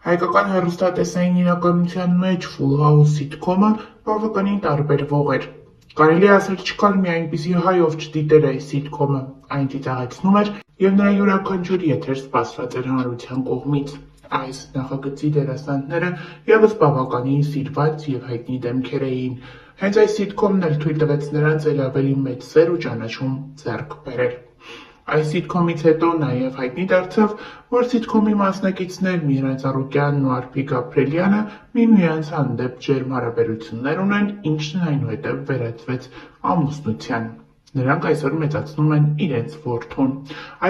Հայկական հեռուստատեսային իրականության մեջ Full House սիթքոմը բավականին տարբերվող էր։ Կարելի է ասել չկար մի այնպիսի հայ, ով չդիտեր այս սիթքոմը, այն ծիծաղեցնում էր և նրա յուրաքանչյուր եթեր սպասված էր հանրության կողմից։ Այս նախագծի դերասանները ևս բավականին սիրված և հայտնի դեմքեր էին։ Հենց այս սիթքոմն էլ թույլ տվեց նրանց էլ ավելի մեծ սեր ու ճանաչում ձեռք բերել։ Այս սիթքոմից հետո նաև հայտնի դարձավ, որ սիթքոմի մասնակիցներն Իրանց Արուկյանն ու Արփիկ Գաբրելյանը միմյանց հանդեպ ջերմ հարաբերություններ ունեն, ինչն այնուհետև վերածվեց ամուսնության։ Նրանք այսօր մեծացնում են իրենց որդուն։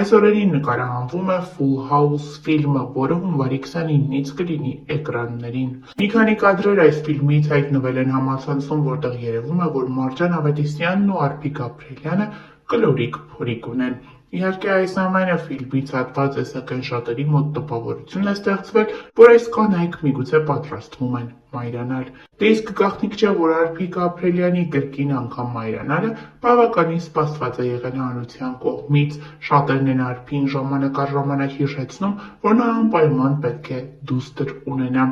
Այս օրերին նկարահանվում է Full House ֆիլմը, որը հունվարի 29-ից կլինի էկրաններին։ Մի քանի կադրեր այս ֆիլմից հայտնվել են համացանցում, որտեղ երևում է, որ Մարջան Ավետիսյանն ու Արփիկ Գաբրելյանը կլորիկ փորիկ ունեն։ Իհարկե այս ամենը ֆիլմից հատված է, սակայն շատերի մոտ տպավորություն է ստեղծվել, որ այս կանայք միգուցե պատրաստվում են մայրանալ։ Դե իսկ գաղտնիք չէ, որ Արփիկ Գաբրելյանի կրկին անգամ մայրանալը բավականին սպասված է եղել հանրության կողմից։ Շատերն են Արփին ժամանակ առ ժամանակ հիշեցնում, որ նա անպայման պետք է դուստր ունենա։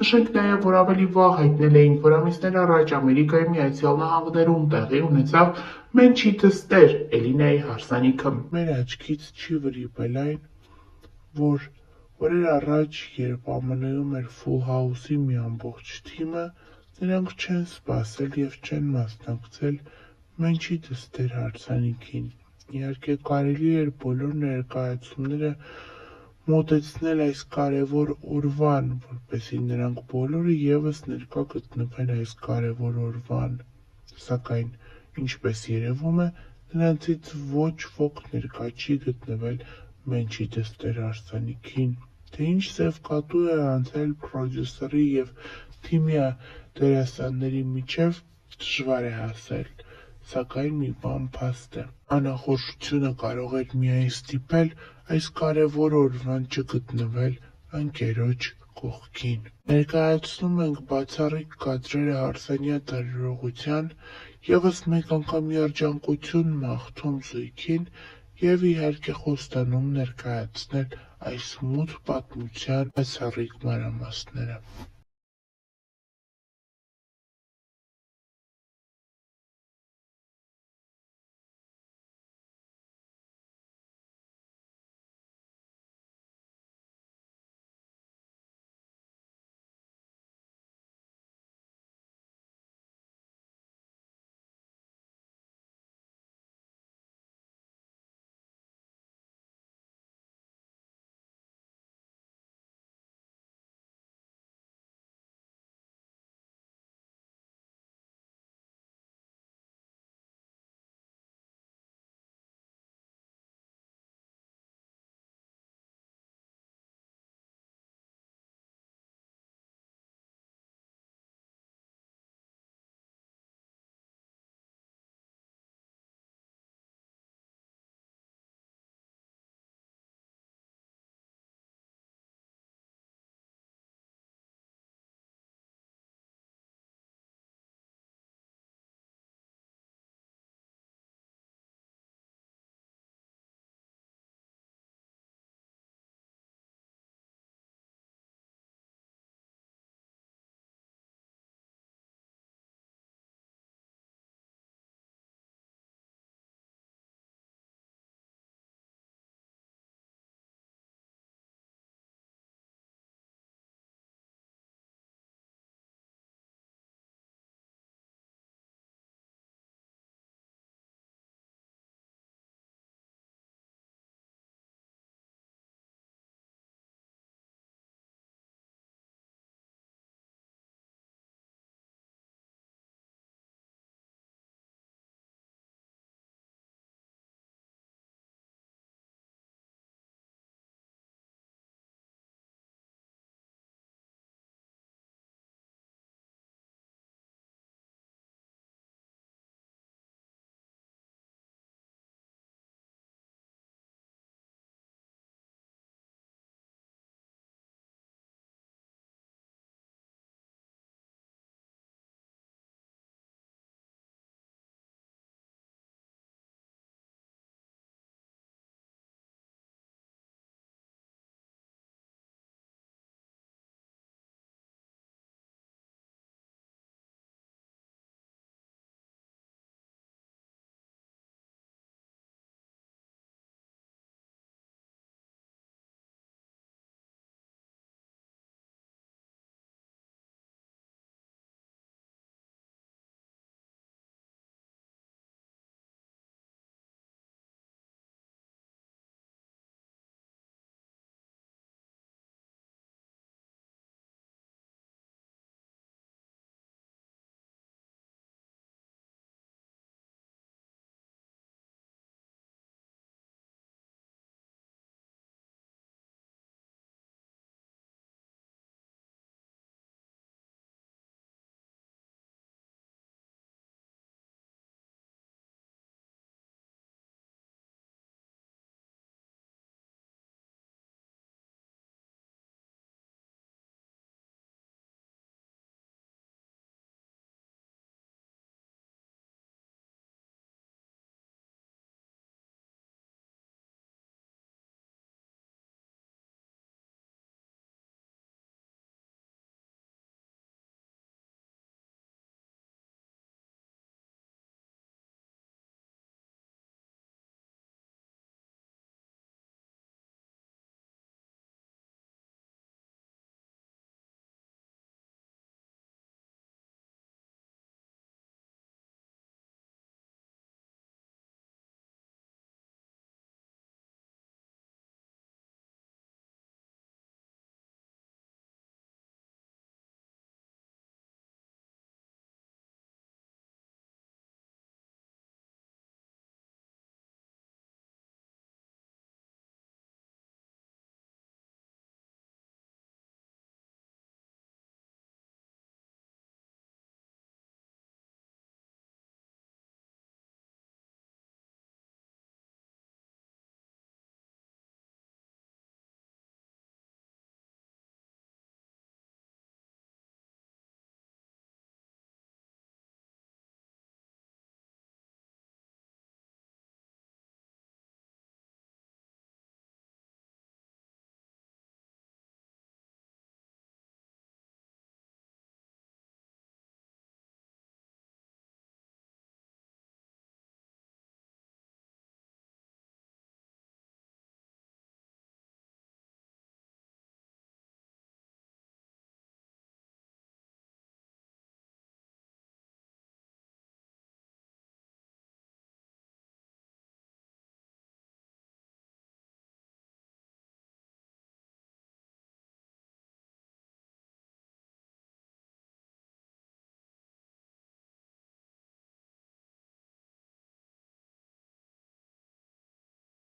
Նշենք նաև, որ ավելի վաղ հայտնել էինք, որ ամիսներ առաջ Ամերիկայի Միացյալ Նահանգներում տեղի ունեցավ Մենչիթըստեր Էլինայի հարսանիքը։ Մեր աչքից չի վրիպել այն, որ օրեր առաջ, երբ ԱՄՆ-ում էր Full House-ի մի ամբողջ թիմը, նրանք չեն սպասել և չեն մասնակցել Մենչիթըստեր հարսանիքին։ Իհարկե կարելի էր բոլոր ներկայացումները մոտեցնել այս կարևոր օրվան, որպեսզի նրանք բոլորը ևս ներկա գտնվեն այս կարևոր օրվան, սակայն, ինչպես երևում է, նրանցից ոչ ոք ներկա չի գտնվել Մենչիթըստեր հարսանիքին։ Թե ինչ սև կատու է անցել պրոդյուսերի և թիմի դերասանների միջև, դժվար է ասել, սակայն մի բան փաստ է. անախորժությունը կարող էր միայն ստիպել այս կարևոր օրվան չգտնվել ընկերոջ կողքին։ Ներկայացնում ենք բացառիկ կադրերը հարսանյա տարերողության, ևս մեկ անգամ երջանկություն մաղթում զույգին և իհարկե խոստանում ներկայացնել այս մութ պատմության բացառիկ մանրամասները։